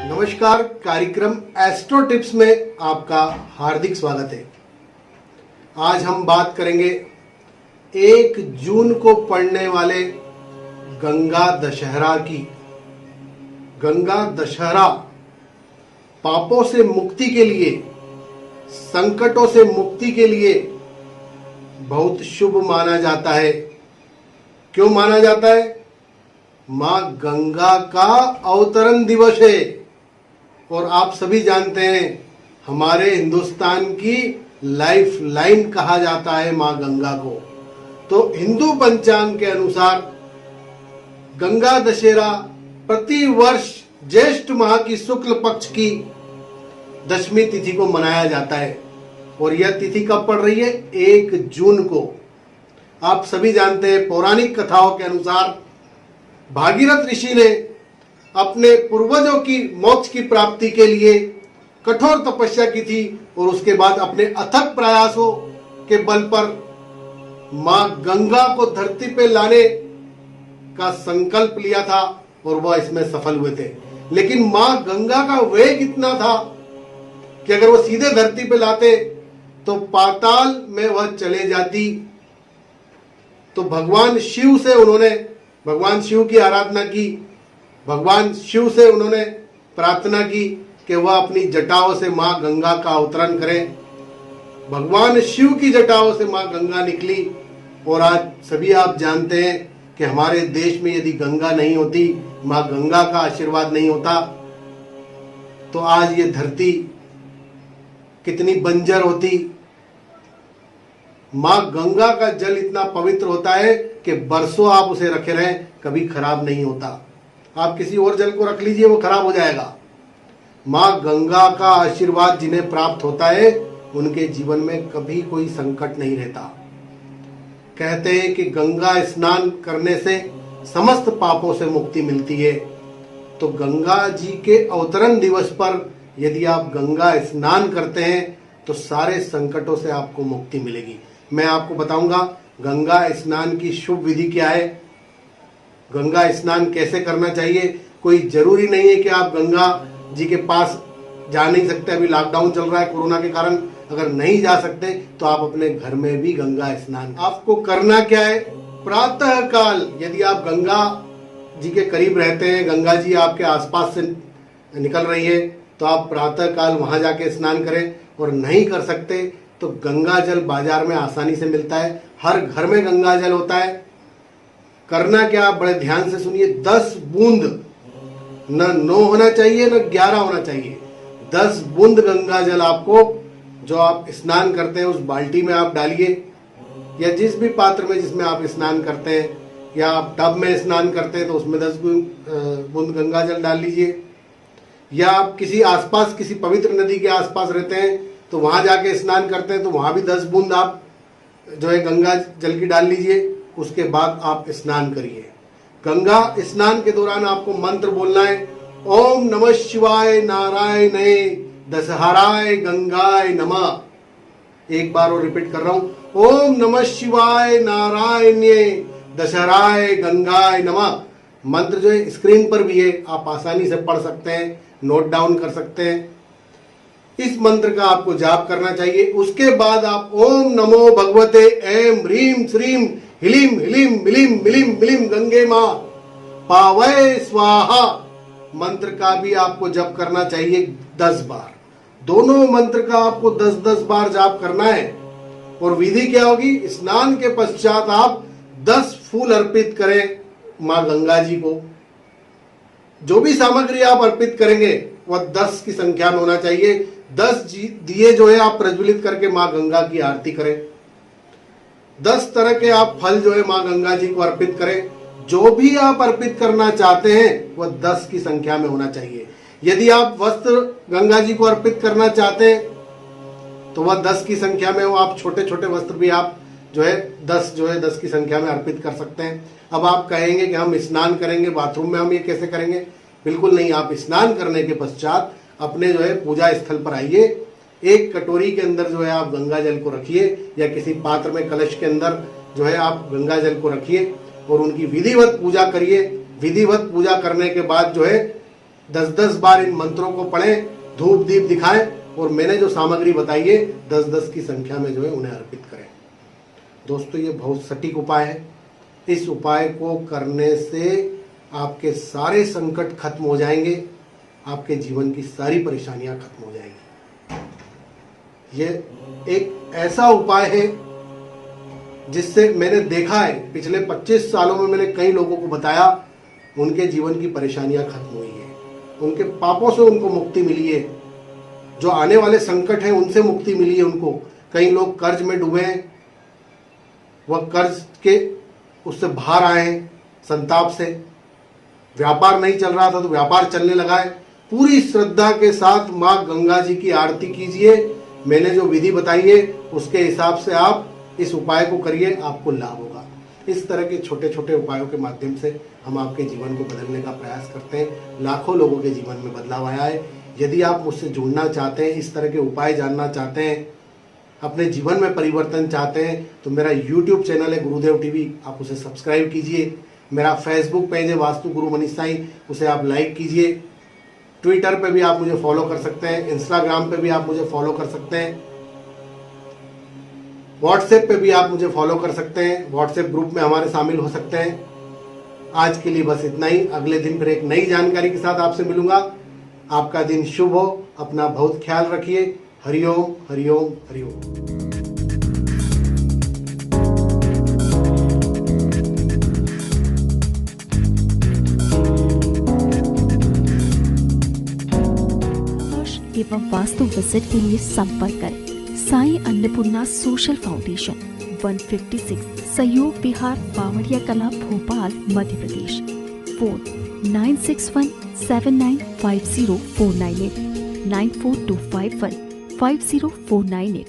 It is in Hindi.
नमस्कार, कार्यक्रम एस्ट्रो टिप्स में आपका हार्दिक स्वागत है। आज हम बात करेंगे 1 जून को पड़ने वाले गंगा दशहरा की। गंगा दशहरा पापों से मुक्ति के लिए, संकटों से मुक्ति के लिए बहुत शुभ माना जाता है। क्यों माना जाता है? मां गंगा का अवतरण दिवस है और आप सभी जानते हैं हमारे हिंदुस्तान की लाइफ लाइन कहा जाता है मां गंगा को। तो हिंदू पंचांग के अनुसार गंगा दशहरा प्रति वर्ष ज्येष्ठ माह की शुक्ल पक्ष की दशमी तिथि को मनाया जाता है और यह तिथि कब पड़ रही है? 1 जून को। आप सभी जानते हैं पौराणिक कथाओं के अनुसार भागीरथ ऋषि ने अपने पूर्वजों की मोक्ष की प्राप्ति के लिए कठोर तपस्या की थी और उसके बाद अपने अथक प्रयासों के बल पर मां गंगा को धरती पे लाने का संकल्प लिया था और वह इसमें सफल हुए थे। लेकिन मां गंगा का वेग इतना था कि अगर वो सीधे धरती पे लाते तो पाताल में वह चले जाती। तो भगवान शिव से उन्होंने भगवान शिव की आराधना की, भगवान शिव से उन्होंने प्रार्थना की कि वह अपनी जटाओं से मां गंगा का अवतरण करें। भगवान शिव की जटाओं से मां गंगा निकली और आज सभी आप जानते हैं कि हमारे देश में यदि गंगा नहीं होती, मां गंगा का आशीर्वाद नहीं होता, तो आज ये धरती कितनी बंजर होती। मां गंगा का जल इतना पवित्र होता है कि बरसों आप उसे रखे रहें, कभी खराब नहीं होता। आप किसी और जल को रख लीजिए, वो खराब हो जाएगा। मां गंगा का आशीर्वाद जिन्हें प्राप्त होता है उनके जीवन में कभी कोई संकट नहीं रहता। कहते हैं कि गंगा स्नान करने से समस्त पापों से मुक्ति मिलती है। तो गंगा जी के अवतरण दिवस पर यदि आप गंगा स्नान करते हैं तो सारे संकटों से आपको मुक्ति मिलेगी। मैं आपको बताऊंगा गंगा स्नान की शुभ विधि क्या है, गंगा स्नान कैसे करना चाहिए। कोई जरूरी नहीं है कि आप गंगा जी के पास जा नहीं सकते, अभी लॉकडाउन चल रहा है कोरोना के कारण, अगर नहीं जा सकते तो आप अपने घर में भी गंगा स्नान। आपको करना क्या है? प्रातः काल यदि आप गंगा जी के करीब रहते हैं, गंगा जी आपके आसपास से निकल रही है, तो आप प्रातः काल वहां जाके स्नान करें। और नहीं कर सकते तो गंगा जल बाजार में आसानी से मिलता है, हर घर में गंगा जल होता है। करना क्या, आप बड़े ध्यान से सुनिए। 10 बूंद, न 9 होना चाहिए न 11 होना चाहिए, 10 बूंद गंगा जल आपको जो आप स्नान करते हैं उस बाल्टी में आप डालिए, या जिस भी पात्र में जिसमें आप स्नान करते हैं, या आप टब में स्नान करते हैं तो उसमें 10 बूंद गंगा जल डाल लीजिए। या आप किसी आसपास किसी पवित्र नदी के आसपास रहते हैं तो वहां जाके स्नान करते हैं तो वहां भी 10 बूंद आप जो है गंगा जल की डाल लीजिए। उसके बाद आप स्नान करिए। गंगा स्नान के दौरान आपको मंत्र बोलना है, ओम नमः शिवाय नारायणे दशहराय गंगाय नमः। एक बार और रिपीट कर रहा हूं, ओम नमः शिवाय नारायणे दशहराय गंगाय नमः। मंत्र जो है स्क्रीन पर भी है, आप आसानी से पढ़ सकते हैं, नोट डाउन कर सकते हैं। इस मंत्र का आपको जाप करना चाहिए। उसके बाद आप ओम नमो भगवते ऐं ह्रीं श्रीं ह्लीं ह्लीं मिलीं मिलीं मिलीं गंगे मां पावय स्वाहा मंत्र का भी आपको जप करना चाहिए 10 बार। दोनों मंत्र का आपको 10-10 बार जाप करना है। और विधि क्या होगी? स्नान के पश्चात आप 10 फूल अर्पित करें मां गंगा जी को। जो भी सामग्री आप अर्पित करेंगे वह 10 की संख्या में होना चाहिए। 10 दिए जो है आप प्रज्वलित करके मां गंगा की आरती करें। 10 तरह के आप फल जो है मां गंगा जी को अर्पित करें। जो भी आप अर्पित करना चाहते हैं वह 10 की संख्या में होना चाहिए। यदि आप वस्त्र गंगा जी को अर्पित करना चाहते हैं तो वह 10 की संख्या में हो। आप छोटे छोटे वस्त्र भी आप जो है 10 की संख्या में अर्पित कर सकते हैं। अब आप कहेंगे कि हम स्नान करेंगे बाथरूम में, हम ये कैसे करेंगे? बिल्कुल नहीं। आप स्नान करने के पश्चात अपने जो है पूजा स्थल पर आइए। एक कटोरी के अंदर जो है आप गंगा जल को रखिए या किसी पात्र में कलश के अंदर जो है आप गंगा जल को रखिए और उनकी विधिवत पूजा करिए। विधिवत पूजा करने के बाद जो है 10-10 बार इन मंत्रों को पढ़ें, धूप दीप दिखाएं और मैंने जो सामग्री बताई है 10-10 की संख्या में जो है उन्हें अर्पित करें। दोस्तों ये बहुत सटीक उपाय है। इस उपाय को करने से आपके सारे संकट खत्म हो जाएंगे, आपके जीवन की सारी परेशानियां खत्म हो जाएंगी। ये एक ऐसा उपाय है जिससे मैंने देखा है, पिछले 25 सालों में मैंने कई लोगों को बताया, उनके जीवन की परेशानियां खत्म हुई है, उनके पापों से उनको मुक्ति मिली है, जो आने वाले संकट हैं उनसे मुक्ति मिली है उनको। कई लोग कर्ज में डूबे हैं, वह कर्ज के उससे बाहर आए हैं, संताप से। व्यापार नहीं चल रहा था तो व्यापार चलने लगा है। पूरी श्रद्धा के साथ माँ गंगा जी की आरती कीजिए, मैंने जो विधि बताई है उसके हिसाब से आप इस उपाय को करिए, आपको लाभ होगा। इस तरह के छोटे छोटे उपायों के माध्यम से हम आपके जीवन को बदलने का प्रयास करते हैं। लाखों लोगों के जीवन में बदलाव आया है। यदि आप मुझसे जुड़ना चाहते हैं, इस तरह के उपाय जानना चाहते हैं, अपने जीवन में परिवर्तन चाहते हैं, तो मेरा YouTube चैनल है गुरुदेव टीवी, आप उसे सब्सक्राइब कीजिए। मेरा फेसबुक पेज है वास्तु गुरु मनीष साईं, उसे आप लाइक कीजिए। ट्विटर पे भी आप मुझे फॉलो कर सकते हैं, इंस्टाग्राम पे भी आप मुझे फॉलो कर सकते हैं, व्हाट्सएप पे भी आप मुझे फॉलो कर सकते हैं, व्हाट्सएप ग्रुप में हमारे शामिल हो सकते हैं। आज के लिए बस इतना ही। अगले दिन फिर एक नई जानकारी के साथ आपसे मिलूंगा। आपका दिन शुभ हो, अपना बहुत ख्याल रखिए। हरिओम हरिओम हरिओम। एवं वास्तु विजिट के लिए संपर्क करें साईं अन्नपूर्णा सोशल फाउंडेशन, 156 सहयोग विहार, बावड़िया कला, भोपाल, मध्य प्रदेश। फोन 9617950498 942515049।